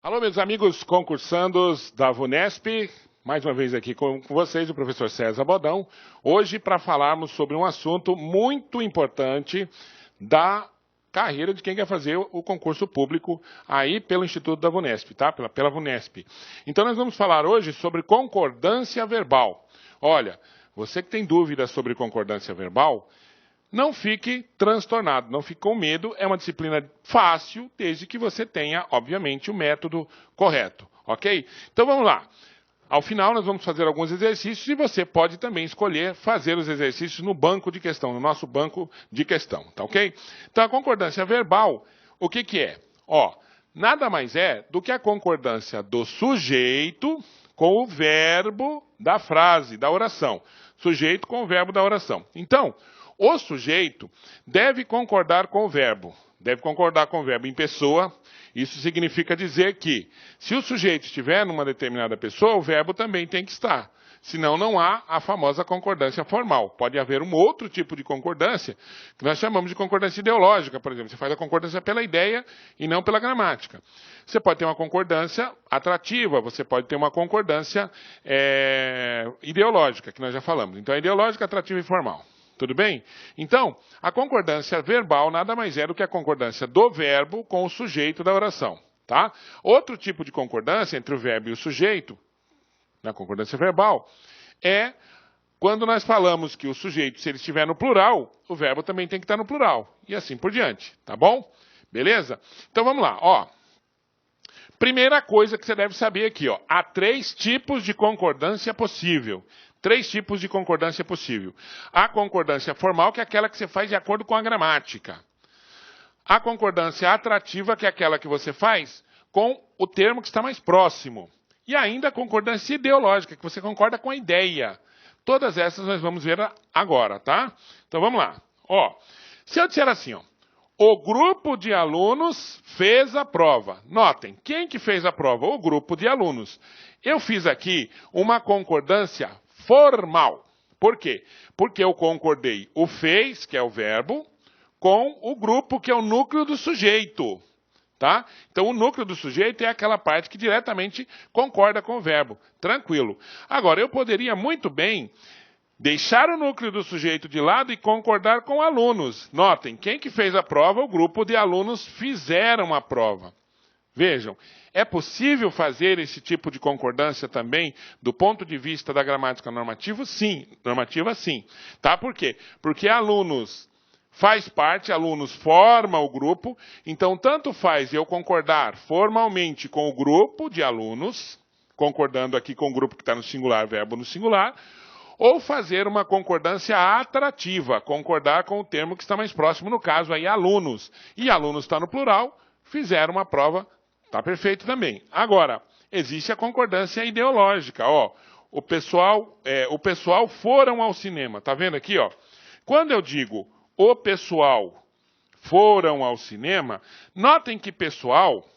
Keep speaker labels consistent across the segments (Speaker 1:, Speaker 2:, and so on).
Speaker 1: Alô, meus amigos concursandos da VUNESP, mais uma vez aqui com vocês, o professor César Bodão, hoje para falarmos sobre um assunto muito importante da carreira de quem quer fazer o concurso público aí pelo Instituto da VUNESP, tá? Pela VUNESP. Então nós vamos falar hoje sobre concordância verbal. Olha, você que tem dúvidas sobre concordância verbal, não fique transtornado, não fique com medo, é uma disciplina fácil, desde que você tenha, obviamente, o método correto, ok? Então vamos lá. Ao final nós vamos fazer alguns exercícios e você pode também escolher fazer os exercícios no banco de questão, no nosso banco de questão, tá ok? Então a concordância verbal, o que que é? Ó, nada mais é do que a concordância do sujeito com o verbo da frase, da oração. Sujeito com o verbo da oração. Então, o sujeito deve concordar com o verbo em pessoa. Isso significa dizer que, se o sujeito estiver numa determinada pessoa, o verbo também tem que estar. Senão não há a famosa concordância formal. Pode haver um outro tipo de concordância, que nós chamamos de concordância ideológica, por exemplo. Você faz a concordância pela ideia e não pela gramática. Você pode ter uma concordância atrativa, você pode ter uma concordância ideológica, que nós já falamos. Então, é ideológica, atrativa e formal. Tudo bem? Então, a concordância verbal nada mais é do que a concordância do verbo com o sujeito da oração, tá? Outro tipo de concordância entre o verbo e o sujeito, na concordância verbal, é quando nós falamos que o sujeito, se ele estiver no plural, o verbo também tem que estar no plural, e assim por diante, tá bom? Beleza? Então vamos lá, ó. Primeira coisa que você deve saber aqui, ó, há 3 tipos de concordância possível. 3 tipos de concordância possível. A concordância formal, que é aquela que você faz de acordo com a gramática. A concordância atrativa, que é aquela que você faz com o termo que está mais próximo. E ainda a concordância ideológica, que você concorda com a ideia. Todas essas nós vamos ver agora, tá? Então vamos lá. Ó, se eu disser assim, ó, o grupo de alunos fez a prova. Notem, quem que fez a prova? O grupo de alunos. Eu fiz aqui uma concordância formal. Por quê? Porque eu concordei o fez, que é o verbo, com o grupo, que é o núcleo do sujeito. Tá? Então, o núcleo do sujeito é aquela parte que diretamente concorda com o verbo. Tranquilo. Agora, eu poderia muito bem deixar o núcleo do sujeito de lado e concordar com alunos. Notem, quem que fez a prova? O grupo de alunos fizeram a prova. Vejam, é possível fazer esse tipo de concordância também do ponto de vista da gramática normativa? Sim. Normativa, sim. Tá? Por quê? Porque alunos faz parte, alunos forma o grupo, então tanto faz eu concordar formalmente com o grupo de alunos, concordando aqui com o grupo que está no singular, verbo no singular, ou fazer uma concordância atrativa, concordar com o termo que está mais próximo, no caso aí alunos. E alunos está no plural, fizeram uma prova, está perfeito também. Agora, existe a concordância ideológica, ó. O pessoal foram ao cinema, tá vendo aqui, ó? Quando eu digo o pessoal foram ao cinema, notem que pessoal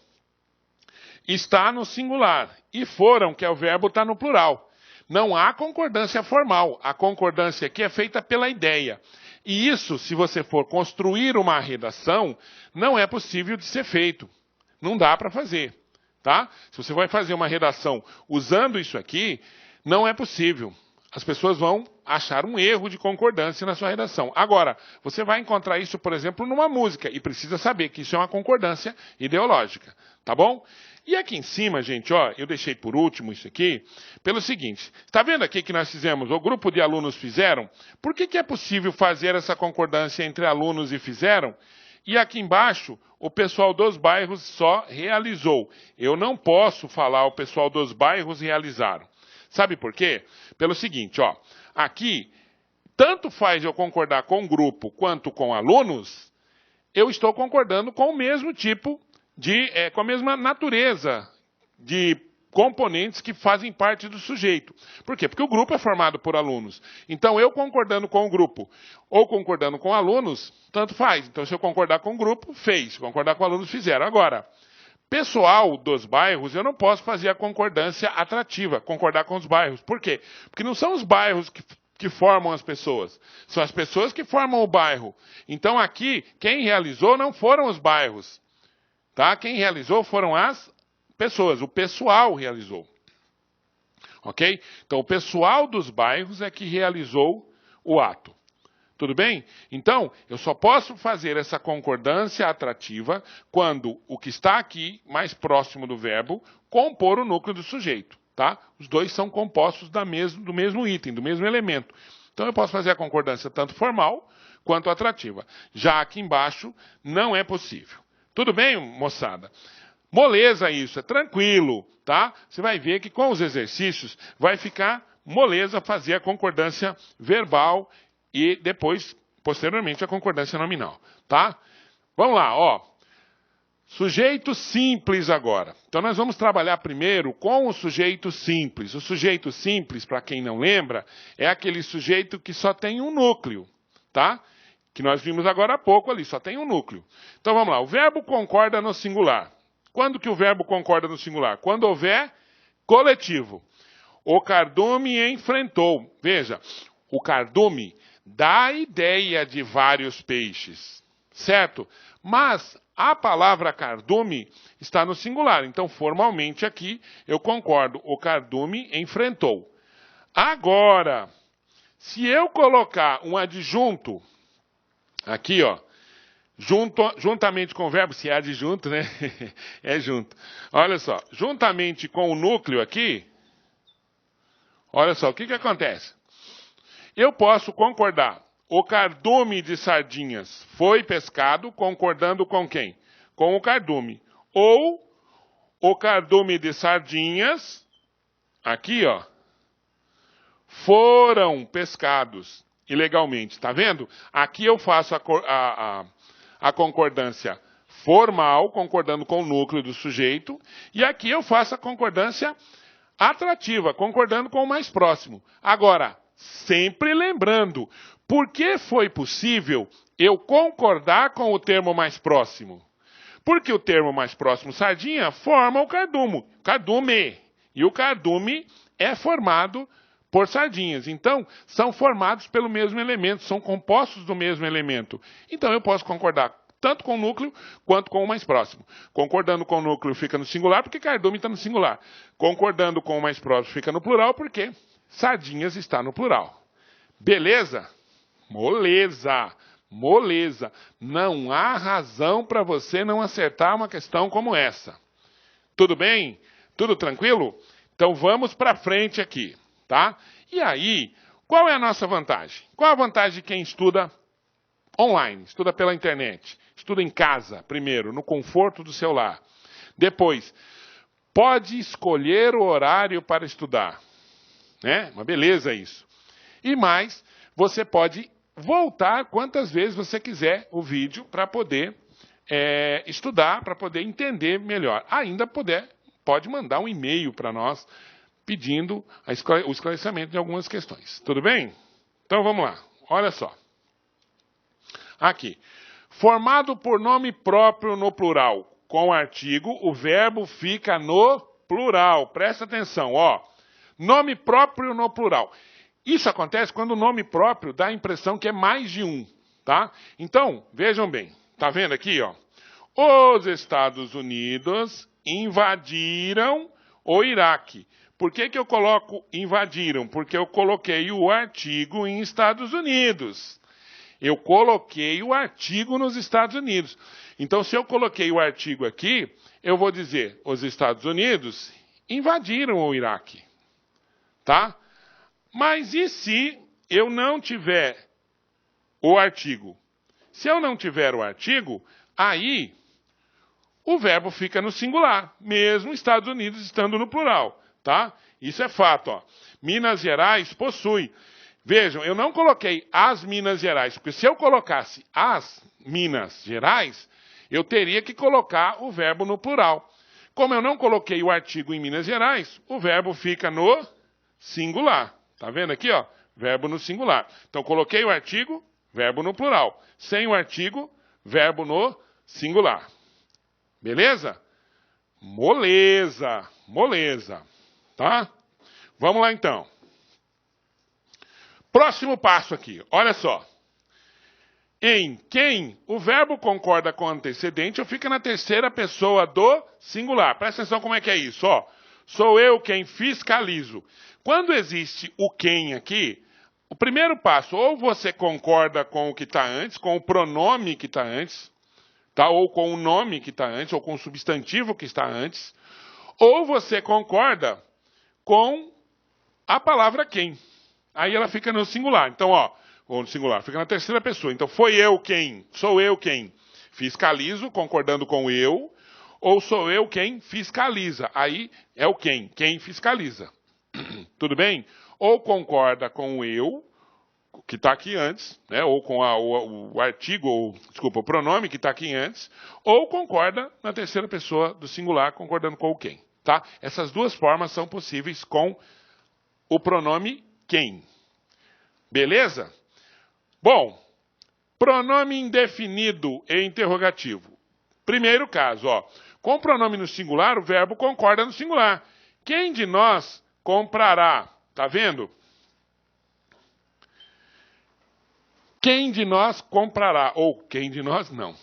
Speaker 1: está no singular e foram, que é o verbo, está no plural. Não há concordância formal. A concordância aqui é feita pela ideia. E isso, se você for construir uma redação, não é possível de ser feito. Não dá para fazer, tá? Se você vai fazer uma redação usando isso aqui, não é possível. As pessoas vão achar um erro de concordância na sua redação. Agora, você vai encontrar isso, por exemplo, numa música, e precisa saber que isso é uma concordância ideológica, tá bom? E aqui em cima, gente, ó, eu deixei por último isso aqui, pelo seguinte, está vendo aqui que nós fizemos, o grupo de alunos fizeram? Por que é possível fazer essa concordância entre alunos e fizeram? E aqui embaixo, o pessoal dos bairros só realizou. Eu não posso falar o pessoal dos bairros realizaram. Sabe por quê? Pelo seguinte, ó, aqui, tanto faz eu concordar com o grupo quanto com alunos, eu estou concordando com o mesmo tipo com a mesma natureza de componentes que fazem parte do sujeito. Por quê? Porque o grupo é formado por alunos. Então, eu concordando com o grupo ou concordando com alunos, tanto faz. Então, se eu concordar com o grupo, fez. Se concordar com alunos, fizeram. Agora, pessoal dos bairros, eu não posso fazer a concordância atrativa, concordar com os bairros. Por quê? Porque não são os bairros que formam as pessoas. São as pessoas que formam o bairro. Então, aqui, quem realizou não foram os bairros. Tá? Quem realizou foram as pessoas, o pessoal realizou. Ok? Então, o pessoal dos bairros é que realizou o ato. Tudo bem? Então, eu só posso fazer essa concordância atrativa quando o que está aqui, mais próximo do verbo, compor o núcleo do sujeito. Tá? Os dois são compostos do mesmo item, do mesmo elemento. Então, eu posso fazer a concordância tanto formal quanto atrativa. Já aqui embaixo, não é possível. Tudo bem, moçada? Moleza isso, é tranquilo, tá? Você vai ver que com os exercícios vai ficar moleza fazer a concordância verbal e depois, posteriormente, a concordância nominal, tá? Vamos lá, ó. Sujeito simples agora. Então, nós vamos trabalhar primeiro com o sujeito simples. O sujeito simples, para quem não lembra, é aquele sujeito que só tem um núcleo, tá? Que nós vimos agora há pouco ali, só tem um núcleo. Então, vamos lá. O verbo concorda no singular. Quando que o verbo concorda no singular? Quando houver coletivo. O cardume enfrentou. Veja, o cardume dá a ideia de vários peixes, certo? Mas a palavra cardume está no singular. Então, formalmente aqui, eu concordo. O cardume enfrentou. Agora, se eu colocar um adjunto, aqui, ó, juntamente com o verbo, se é adjunto, né? É junto. Olha só, juntamente com o núcleo aqui, olha só, o que acontece? Eu posso concordar. O cardume de sardinhas foi pescado, concordando com quem? Com o cardume. Ou o cardume de sardinhas, aqui, ó, foram pescados ilegalmente. Tá vendo? Aqui eu faço a concordância formal, concordando com o núcleo do sujeito, e aqui eu faço a concordância atrativa, concordando com o mais próximo. Agora, sempre lembrando, por que foi possível eu concordar com o termo mais próximo? Porque o termo mais próximo, sardinha, forma o cardume. E o cardume é formado por sardinhas. Então, são formados pelo mesmo elemento, são compostos do mesmo elemento. Então, eu posso concordar tanto com o núcleo quanto com o mais próximo. Concordando com o núcleo fica no singular, porque cardume está no singular. Concordando com o mais próximo fica no plural, porque sardinhas está no plural. Beleza? Moleza. Moleza. Não há razão para você não acertar uma questão como essa. Tudo bem? Tudo tranquilo? Então vamos para frente aqui, tá? E aí, qual é a nossa vantagem? Qual a vantagem de quem estuda online, estuda pela internet, estuda em casa, primeiro, no conforto do seu lar. Depois, pode escolher o horário para estudar. Né? Uma beleza isso. E mais, você pode voltar quantas vezes você quiser o vídeo para poder estudar, para poder entender melhor. Ainda pode mandar um e-mail para nós pedindo o esclarecimento de algumas questões. Tudo bem? Então vamos lá. Olha só. Aqui. Formado por nome próprio no plural. Com artigo, o verbo fica no plural. Presta atenção, ó. Nome próprio no plural. Isso acontece quando o nome próprio dá a impressão que é mais de um, tá? Então, vejam bem. Tá vendo aqui, ó? Os Estados Unidos invadiram o Iraque. Por que eu coloco invadiram? Porque eu coloquei o artigo em Estados Unidos. Eu coloquei o artigo nos Estados Unidos. Então, se eu coloquei o artigo aqui, eu vou dizer, os Estados Unidos invadiram o Iraque. Tá? Mas e se eu não tiver o artigo? Se eu não tiver o artigo, aí o verbo fica no singular, mesmo Estados Unidos estando no plural. Tá? Isso é fato. Ó. Minas Gerais possui. Vejam, eu não coloquei as Minas Gerais, porque se eu colocasse as Minas Gerais, eu teria que colocar o verbo no plural. Como eu não coloquei o artigo em Minas Gerais, o verbo fica no singular. Tá vendo aqui, ó? Verbo no singular. Então, coloquei o artigo, verbo no plural. Sem o artigo, verbo no singular. Beleza? Moleza. Moleza. Tá? Vamos lá, então. Próximo passo aqui. Olha só. em quem o verbo concorda com o antecedente ou fica na terceira pessoa do singular. Presta atenção como é que é isso, ó. Sou eu quem fiscalizo. Quando existe o quem aqui, o primeiro passo, ou você concorda com o que está antes, com o pronome que está antes, tá? Ou com o nome que está antes, ou com o substantivo que está antes, ou você concorda com a palavra quem. Aí ela fica no singular. Então, ó, ou no singular, fica na terceira pessoa. Então, sou eu quem fiscalizo, concordando com eu, ou sou eu quem fiscaliza. Aí é o quem fiscaliza. Tudo bem? Ou concorda com o eu, que está aqui antes, né? Ou com o artigo, o pronome que está aqui antes, ou concorda na terceira pessoa do singular, concordando com o quem. Tá? Essas duas formas são possíveis com o pronome quem. Beleza? Bom, pronome indefinido e interrogativo. Primeiro caso, ó. Com o pronome no singular, o verbo concorda no singular. Quem de nós comprará? Tá vendo? Quem de nós comprará? Ou quem de nós não.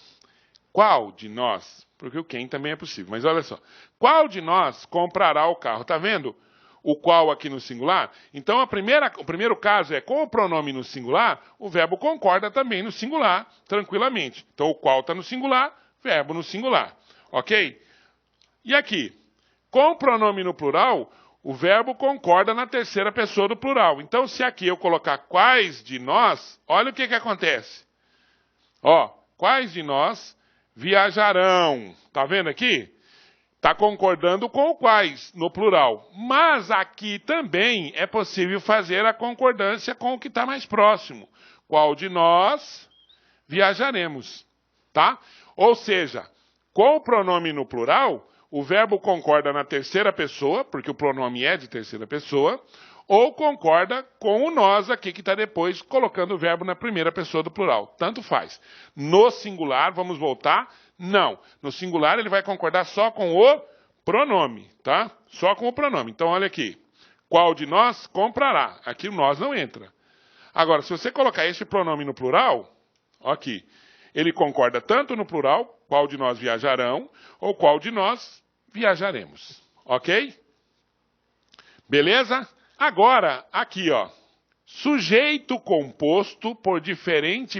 Speaker 1: Qual de nós? Porque o quem também é possível. Mas olha só. Qual de nós comprará o carro? Tá vendo? O qual aqui no singular. Então, o primeiro caso é com o pronome no singular, o verbo concorda também no singular, tranquilamente. Então, o qual está no singular, verbo no singular. Ok? E aqui, com o pronome no plural, o verbo concorda na terceira pessoa do plural. Então, se aqui eu colocar quais de nós, olha o que acontece. Ó, quais de nós viajarão? Tá vendo aqui? Está concordando com o quais, no plural. Mas aqui também é possível fazer a concordância com o que está mais próximo. Qual de nós viajaremos? Tá? Ou seja, com o pronome no plural, o verbo concorda na terceira pessoa, porque o pronome é de terceira pessoa, ou concorda com o nós aqui que está depois, colocando o verbo na primeira pessoa do plural. Tanto faz. No singular, vamos voltar... Não. No singular, ele vai concordar só com o pronome, tá? Só com o pronome. Então, olha aqui. Qual de nós comprará? Aqui o nós não entra. Agora, se você colocar este pronome no plural, aqui, ele concorda tanto no plural, qual de nós viajarão, ou qual de nós viajaremos. Ok? Beleza? Agora, aqui, ó. Sujeito composto por diferentes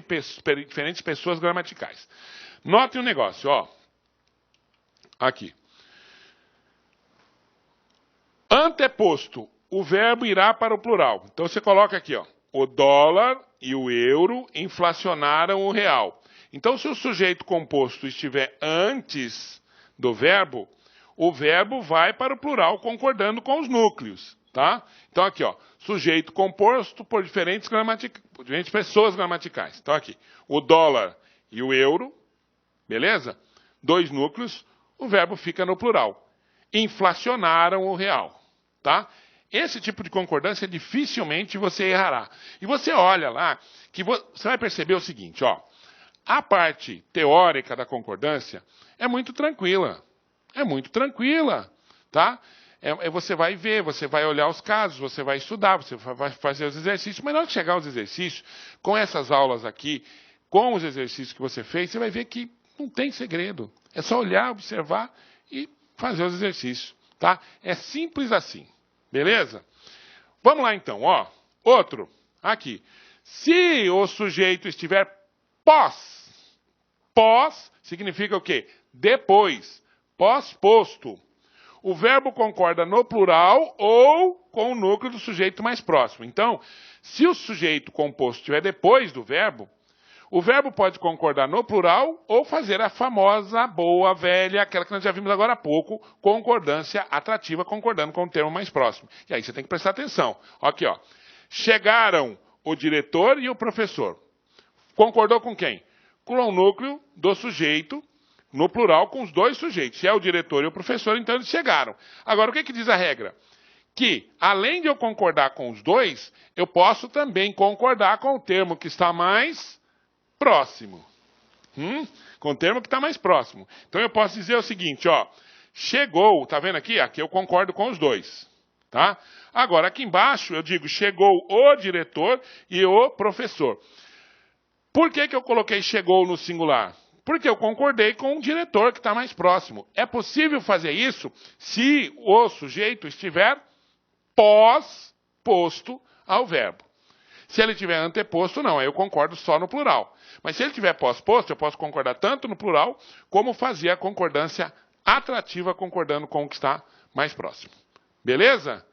Speaker 1: pessoas gramaticais. Note um negócio, ó. Aqui. Anteposto, o verbo irá para o plural. Então você coloca aqui, ó. O dólar e o euro inflacionaram o real. Então, se o sujeito composto estiver antes do verbo, o verbo vai para o plural concordando com os núcleos, tá? Então aqui, ó. Sujeito composto por diferentes pessoas gramaticais. Então aqui. O dólar e o euro. Beleza? 2 núcleos, o verbo fica no plural. Inflacionaram o real. Tá? Esse tipo de concordância dificilmente você errará. E você olha lá, que você vai perceber o seguinte, ó. A parte teórica da concordância é muito tranquila. É muito tranquila. Tá? Você vai ver, você vai olhar os casos, você vai estudar, você vai fazer os exercícios. Mas na hora que chegar aos exercícios, com essas aulas aqui, com os exercícios que você fez, você vai ver que não tem segredo. É só olhar, observar e fazer os exercícios, tá? É simples assim. Beleza? Vamos lá então, ó. Outro, aqui. Se o sujeito estiver pós significa o quê? Depois, pós-posto. O verbo concorda no plural ou com o núcleo do sujeito mais próximo. Então, se o sujeito composto estiver depois do verbo, o verbo pode concordar no plural ou fazer a famosa, boa, velha, aquela que nós já vimos agora há pouco, concordância atrativa, concordando com o termo mais próximo. E aí você tem que prestar atenção. Aqui, ó. Chegaram o diretor e o professor. Concordou com quem? Com o núcleo do sujeito, no plural, com os 2 sujeitos. Se é o diretor e o professor, então eles chegaram. Agora, o que diz a regra? Que, além de eu concordar com os 2, eu posso também concordar com o termo que está mais próximo. Com o termo que está mais próximo. Então eu posso dizer o seguinte, ó. Chegou, tá vendo aqui? Aqui eu concordo com os 2. Tá? Agora aqui embaixo eu digo chegou o diretor e o professor. Por que eu coloquei chegou no singular? Porque eu concordei com o diretor que está mais próximo. É possível fazer isso se o sujeito estiver pós-posto ao verbo. Se ele tiver anteposto, não, aí eu concordo só no plural. Mas se ele tiver pós-posto, eu posso concordar tanto no plural, como fazer a concordância atrativa concordando com o que está mais próximo. Beleza?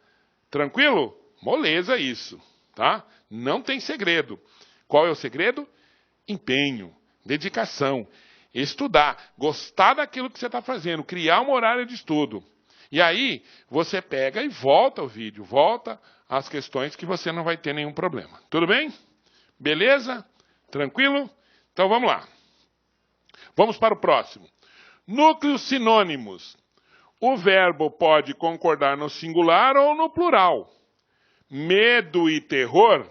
Speaker 1: Tranquilo? Moleza isso, tá? Não tem segredo. Qual é o segredo? Empenho, dedicação, estudar, gostar daquilo que você está fazendo, criar um horário de estudo. E aí, você pega e volta o vídeo, volta às questões que você não vai ter nenhum problema. Tudo bem? Beleza? Tranquilo? Então vamos lá. Vamos para o próximo. Núcleos sinônimos. O verbo pode concordar no singular ou no plural. Medo e terror,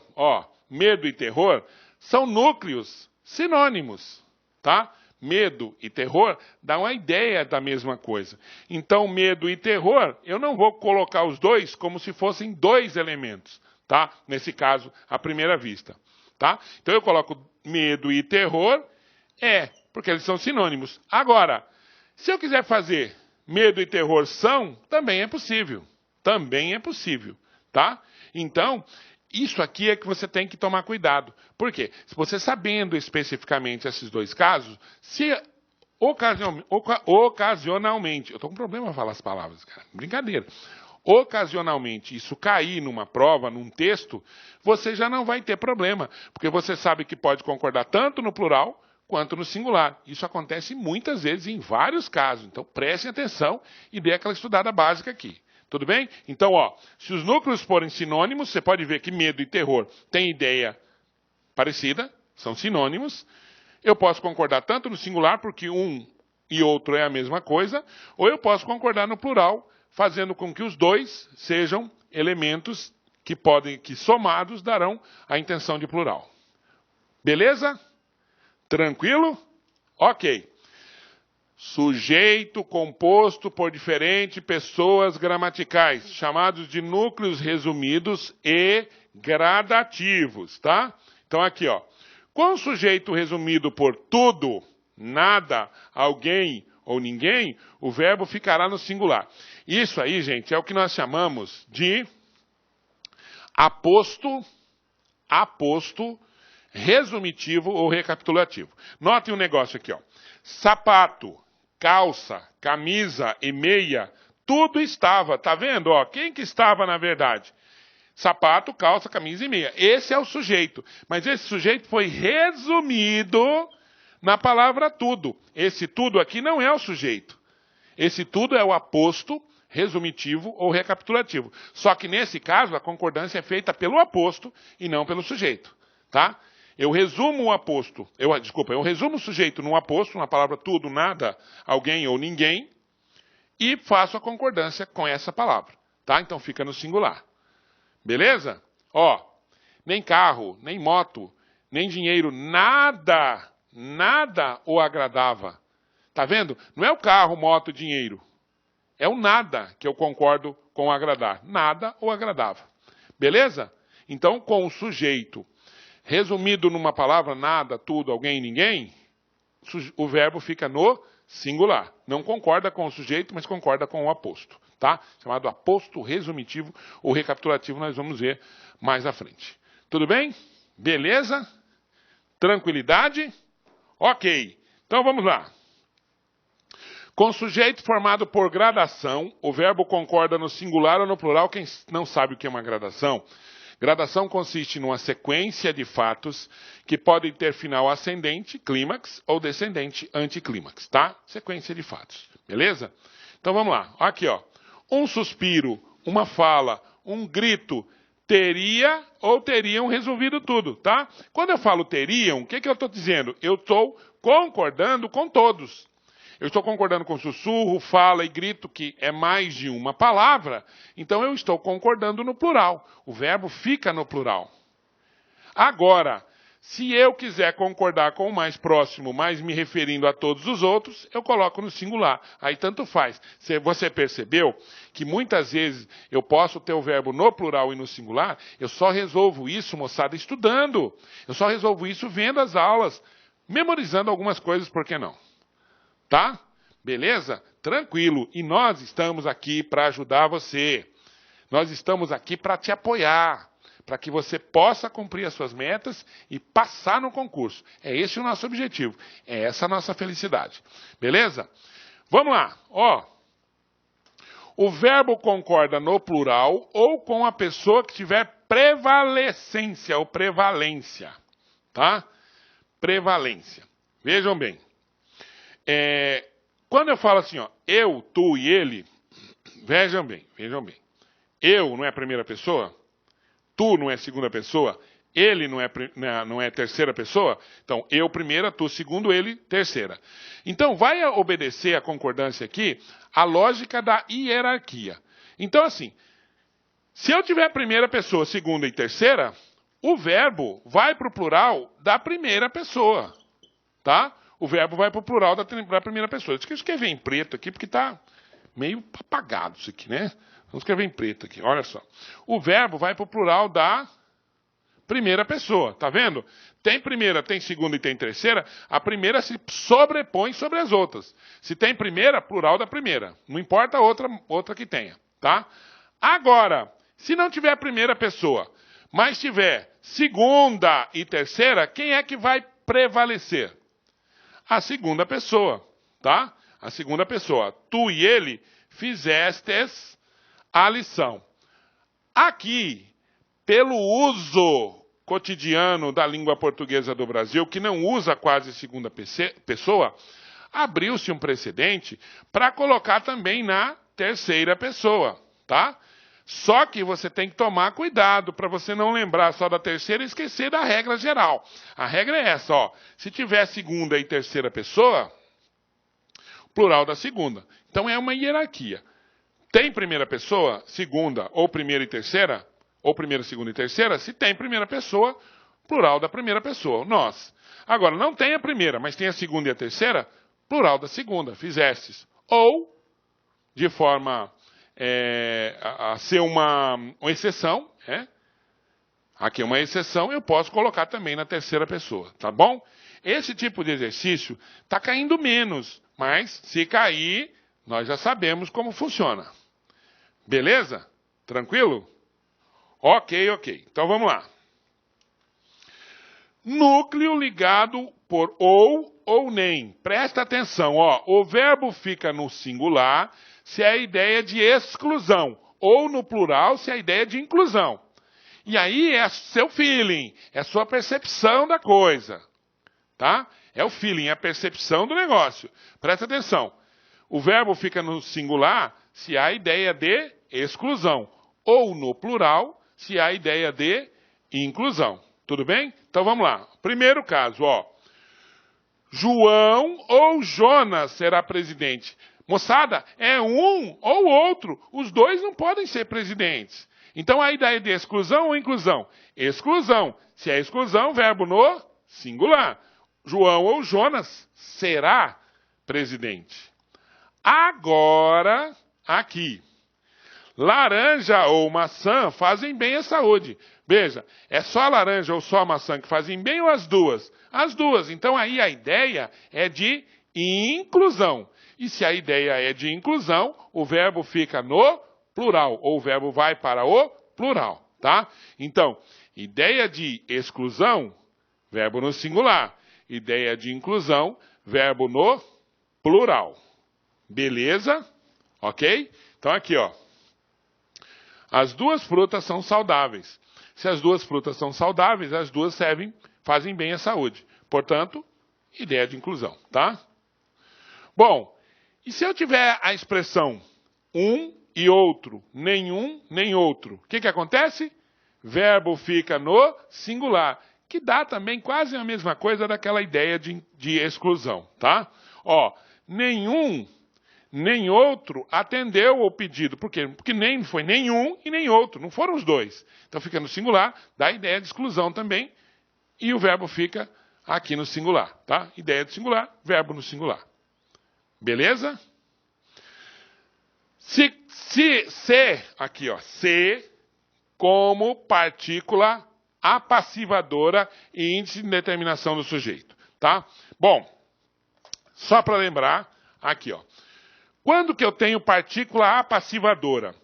Speaker 1: medo e terror são núcleos sinônimos, tá? Medo e terror dá uma ideia da mesma coisa. Então, medo e terror, eu não vou colocar os dois como se fossem dois elementos, tá? Nesse caso, à primeira vista, tá? Então, eu coloco medo e terror, porque eles são sinônimos. Agora, se eu quiser fazer medo e terror são, também é possível. Também é possível, tá? Então, isso aqui é que você tem que tomar cuidado. Por quê? Se você sabendo especificamente esses dois casos, se ocasionalmente, eu estou com problema a falar as palavras, cara, brincadeira. Ocasionalmente isso cair numa prova, num texto, você já não vai ter problema, porque você sabe que pode concordar tanto no plural quanto no singular. Isso acontece muitas vezes em vários casos, então prestem atenção e dê aquela estudada básica aqui. Tudo bem? Então, se os núcleos forem sinônimos, você pode ver que medo e terror têm ideia parecida, são sinônimos. Eu posso concordar tanto no singular, porque um e outro é a mesma coisa, ou eu posso concordar no plural, fazendo com que os dois sejam elementos que somados darão a intenção de plural. Beleza? Tranquilo? Ok. Sujeito composto por diferentes pessoas gramaticais, chamados de núcleos resumidos e gradativos, tá? Então aqui, com o sujeito resumido por tudo, nada, alguém ou ninguém, o verbo ficará no singular. Isso aí, gente, é o que nós chamamos de aposto resumitivo ou recapitulativo. Notem um negócio aqui, sapato, calça, camisa e meia, tudo estava, tá vendo? Quem que estava na verdade? Sapato, calça, camisa e meia. Esse é o sujeito. Mas esse sujeito foi resumido na palavra tudo. Esse tudo aqui não é o sujeito. Esse tudo é o aposto resumitivo ou recapitulativo. Só que nesse caso a concordância é feita pelo aposto e não pelo sujeito, tá? Eu resumo o aposto, eu resumo o sujeito num aposto, na palavra tudo, nada, alguém ou ninguém, e faço a concordância com essa palavra, tá? Então fica no singular. Beleza? Nem carro, nem moto, nem dinheiro, nada o agradava. Tá vendo? Não é o carro, moto, dinheiro. É o nada que eu concordo com o agradar. Nada o agradava. Beleza? Então, com o sujeito resumido numa palavra, nada, tudo, alguém, ninguém, o verbo fica no singular. Não concorda com o sujeito, mas concorda com o aposto, tá? Chamado aposto resumitivo ou recapitulativo, nós vamos ver mais à frente. Tudo bem? Beleza? Tranquilidade? Ok. Então vamos lá. Com sujeito formado por gradação, o verbo concorda no singular ou no plural. Quem não sabe o que é uma gradação? Gradação consiste numa sequência de fatos que podem ter final ascendente, clímax, ou descendente, anticlímax, tá? Sequência de fatos, beleza? Então vamos lá, aqui um suspiro, uma fala, um grito, teria ou teriam resolvido tudo, tá? Quando eu falo teriam, o que eu estou dizendo? Eu estou concordando com todos. Eu estou concordando com sussurro, fala e grito, que é mais de uma palavra, então eu estou concordando no plural. O verbo fica no plural. Agora, Se eu quiser concordar com o mais próximo, mas me referindo a todos os outros, eu coloco no singular. Aí tanto faz. Você percebeu que muitas vezes eu posso ter o verbo no plural e no singular? Eu só resolvo isso, moçada, estudando. Eu só resolvo isso vendo as aulas, memorizando algumas coisas, por que não? Tá? Beleza? Tranquilo. E nós estamos aqui para ajudar você. Nós estamos aqui para te apoiar, para que você possa cumprir as suas metas e passar no concurso. É esse o nosso objetivo. É essa a nossa felicidade. Beleza? Vamos lá. Ó, o verbo concorda no plural ou com a pessoa que tiver prevalecência ou prevalência. Tá? Prevalência. Vejam bem. Quando eu falo assim, ó, eu, tu e ele, vejam bem. Eu não é a primeira pessoa? Tu não é segunda pessoa, ele não é terceira pessoa, então eu primeira, tu segundo, ele terceira. Então vai obedecer a concordância aqui a lógica da hierarquia. Então assim, se eu tiver primeira pessoa, segunda e terceira, o verbo vai para o plural da primeira pessoa, tá? O verbo vai para o plural da primeira pessoa. Deixa eu escrever em preto aqui, porque está meio apagado isso aqui, né? Vamos escrever em preto aqui, olha só. O verbo vai para o plural da primeira pessoa, tá vendo? Tem primeira, tem segunda e tem terceira, a primeira se sobrepõe sobre as outras. Se tem primeira, plural da primeira. Não importa a outra que tenha, tá? Agora, se não tiver primeira pessoa, mas tiver segunda e terceira, quem é que vai prevalecer? A segunda pessoa, tá? A segunda pessoa. Tu e ele fizestes a lição. Aqui, pelo uso cotidiano da língua portuguesa do Brasil, que não usa quase segunda pessoa, abriu-se um precedente para colocar também na terceira pessoa, tá? Só que você tem que tomar cuidado para você não lembrar só da terceira e esquecer da regra geral. A regra é essa, ó. Se tiver segunda e terceira pessoa, plural da segunda. Então é uma hierarquia. Tem primeira pessoa, segunda ou primeira e terceira, ou primeira, segunda e terceira, se tem primeira pessoa, plural da primeira pessoa, nós. Agora, não tem a primeira, mas tem a segunda e a terceira, plural da segunda, fizestes. Ou, de forma a ser uma exceção, aqui é uma exceção, eu posso colocar também na terceira pessoa, tá bom? Esse tipo de exercício está caindo menos, mas se cair, nós já sabemos como funciona. Beleza? Tranquilo? Ok. Então vamos lá. Núcleo ligado por ou nem. Presta atenção, ó. O verbo fica no singular se é a ideia de exclusão, ou no plural se é a ideia de inclusão. E aí é seu feeling, é sua percepção da coisa, tá? É o feeling, é a percepção do negócio. Presta atenção. O verbo fica no singular se há a ideia de exclusão, ou no plural se há a ideia de inclusão. Tudo bem? Então vamos lá. Primeiro caso, ó. João ou Jonas será presidente. Moçada, é um ou outro. Os dois não podem ser presidentes. Então a ideia de exclusão ou inclusão? Exclusão. Se é exclusão, verbo no singular. João ou Jonas será presidente. Agora, aqui. Laranja ou maçã fazem bem à saúde. Veja, é só a laranja ou só a maçã que fazem bem ou as duas? As duas. Então aí a ideia é de inclusão. E se a ideia é de inclusão, o verbo fica no plural, ou o verbo vai para o plural, tá? Então, ideia de exclusão, verbo no singular. Ideia de inclusão, verbo no plural. Beleza? Ok? Então aqui, ó. As duas frutas são saudáveis. Se as duas frutas são saudáveis, as duas fazem bem à saúde. Portanto, ideia de inclusão, tá? Bom, e se eu tiver a expressão um e outro, nenhum, nem outro, o que acontece? Verbo fica no singular, que dá também quase a mesma coisa daquela ideia de exclusão, tá? Ó, nenhum, nem outro atendeu o pedido. Por quê? Porque nem foi nenhum e nem outro, não foram os dois. Então fica no singular, dá a ideia de exclusão também, e o verbo fica aqui no singular, tá? Ideia do singular, verbo no singular. Beleza? Se aqui, ó, se como partícula apassivadora e índice de determinação do sujeito, tá? Bom, só para lembrar, aqui, ó. Quando que eu tenho partícula apassivadora?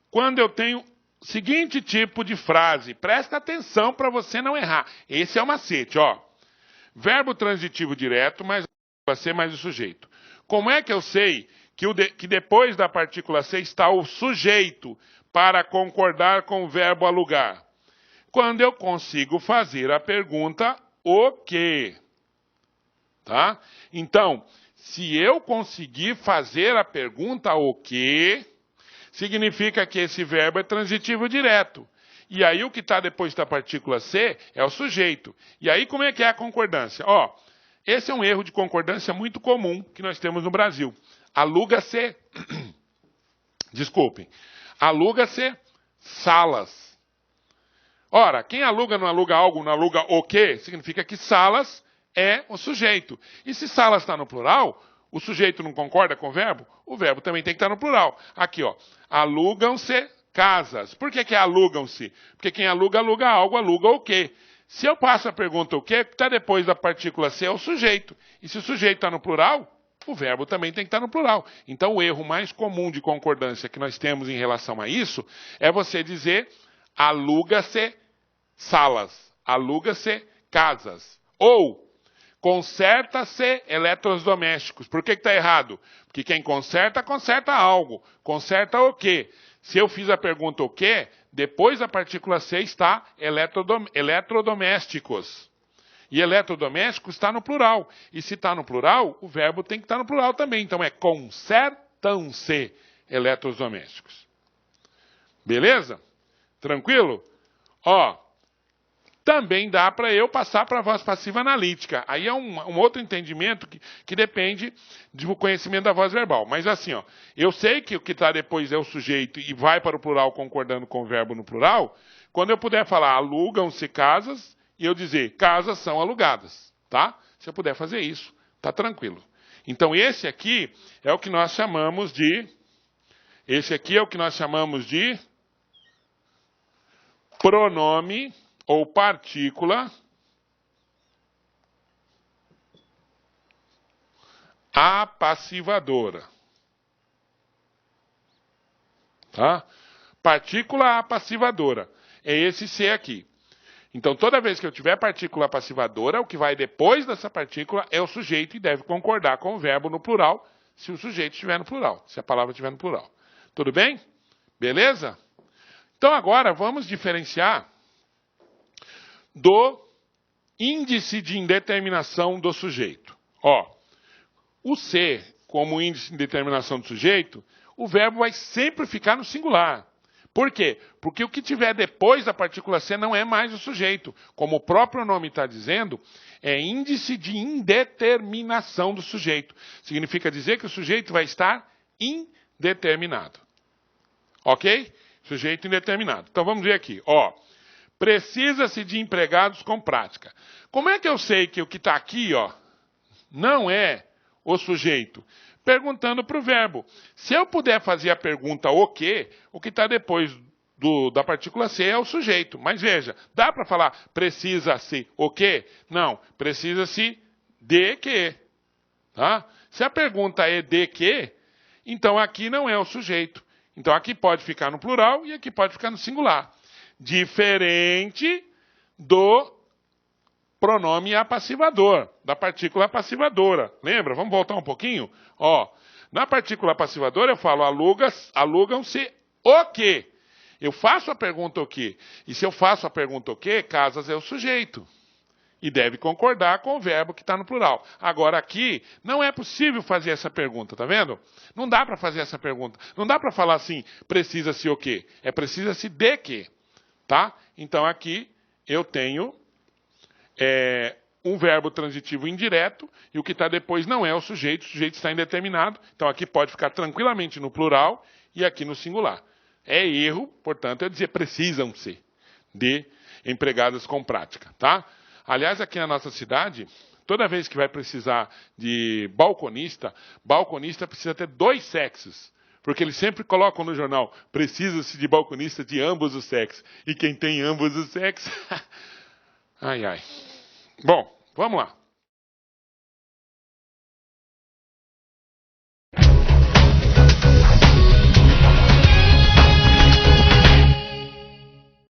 Speaker 1: Quando eu tenho o seguinte tipo de frase. Presta atenção para você não errar. Esse é o macete, ó. Verbo transitivo direto, mais a ser mais o sujeito. Como é que eu sei que depois da partícula ser está o sujeito para concordar com o verbo alugar? Quando eu consigo fazer a pergunta o quê? Tá? Então, se eu conseguir fazer a pergunta o quê, significa que esse verbo é transitivo direto. E aí o que está depois da partícula ser é o sujeito. E aí como é que é a concordância? Ó, esse é um erro de concordância muito comum que nós temos no Brasil. Aluga-se, desculpem, aluga-se salas. Ora, quem aluga não aluga algo, não aluga o quê? Significa que salas é o sujeito. E se salas está no plural, o sujeito não concorda com o verbo também tem que estar no plural. Aqui, ó, alugam-se casas. Por que alugam-se? Porque quem aluga, aluga algo, aluga o quê? Se eu passo a pergunta o quê, está depois da partícula ser é o sujeito. E se o sujeito está no plural, o verbo também tem que estar no plural. Então, o erro mais comum de concordância que nós temos em relação a isso é você dizer aluga-se salas, aluga-se casas. Ou conserta-se eletrodomésticos. Por que está errado? Porque quem conserta, conserta algo. Conserta o quê? Se eu fiz a pergunta o quê, depois da partícula C está eletrodomésticos. E eletrodomésticos está no plural. E se está no plural, o verbo tem que estar no plural também. Então é consertam-se eletrodomésticos. Beleza? Tranquilo? Ó, também dá para eu passar para a voz passiva analítica. Aí é um outro entendimento que depende do conhecimento da voz verbal. Mas assim, ó, eu sei que o que está depois é o sujeito e vai para o plural concordando com o verbo no plural. Quando eu puder falar alugam-se casas e eu dizer casas são alugadas, tá? Se eu puder fazer isso, tá tranquilo. Então esse aqui é o que nós chamamos de pronome ou partícula apassivadora. Tá? Partícula apassivadora. É esse C aqui. Então, toda vez que eu tiver partícula apassivadora, o que vai depois dessa partícula é o sujeito e deve concordar com o verbo no plural, se o sujeito estiver no plural, se a palavra estiver no plural. Tudo bem? Beleza? Então, agora, vamos diferenciar do índice de indeterminação do sujeito. Ó, o ser, como índice de indeterminação do sujeito, o verbo vai sempre ficar no singular. Por quê? Porque o que tiver depois da partícula C não é mais o sujeito. Como o próprio nome está dizendo, é índice de indeterminação do sujeito. Significa dizer que o sujeito vai estar indeterminado. Ok? Sujeito indeterminado. Então vamos ver aqui. Ó, precisa-se de empregados com prática. Como é que eu sei que o que está aqui, ó, não é o sujeito? Perguntando para o verbo. Se eu puder fazer a pergunta o que está depois da partícula C é o sujeito. Mas veja, dá para falar precisa-se o quê? Não, precisa-se de quê? Tá? Se a pergunta é de quê, então aqui não é o sujeito. Então aqui pode ficar no plural e aqui pode ficar no singular. Diferente do pronome apassivador, da partícula apassivadora. Lembra? Vamos voltar um pouquinho? Ó, na partícula apassivadora eu falo alugam-se o quê? Eu faço a pergunta o quê? E se eu faço a pergunta o quê, casas é o sujeito. E deve concordar com o verbo que está no plural. Agora aqui, não é possível fazer essa pergunta, tá vendo? Não dá para fazer essa pergunta. Não dá para falar assim, precisa-se o quê? É precisa-se de quê? Tá? Então aqui eu tenho um verbo transitivo indireto e o que está depois não é o sujeito está indeterminado. Então aqui pode ficar tranquilamente no plural e aqui no singular. É erro, portanto, eu dizer precisam-se de empregadas com prática. Tá? Aliás, aqui na nossa cidade, toda vez que vai precisar de balconista, balconista precisa ter 2 sexos. Porque eles sempre colocam no jornal, precisa-se de balconista de ambos os sexos. E quem tem ambos os sexos... Ai, ai. Bom, vamos lá.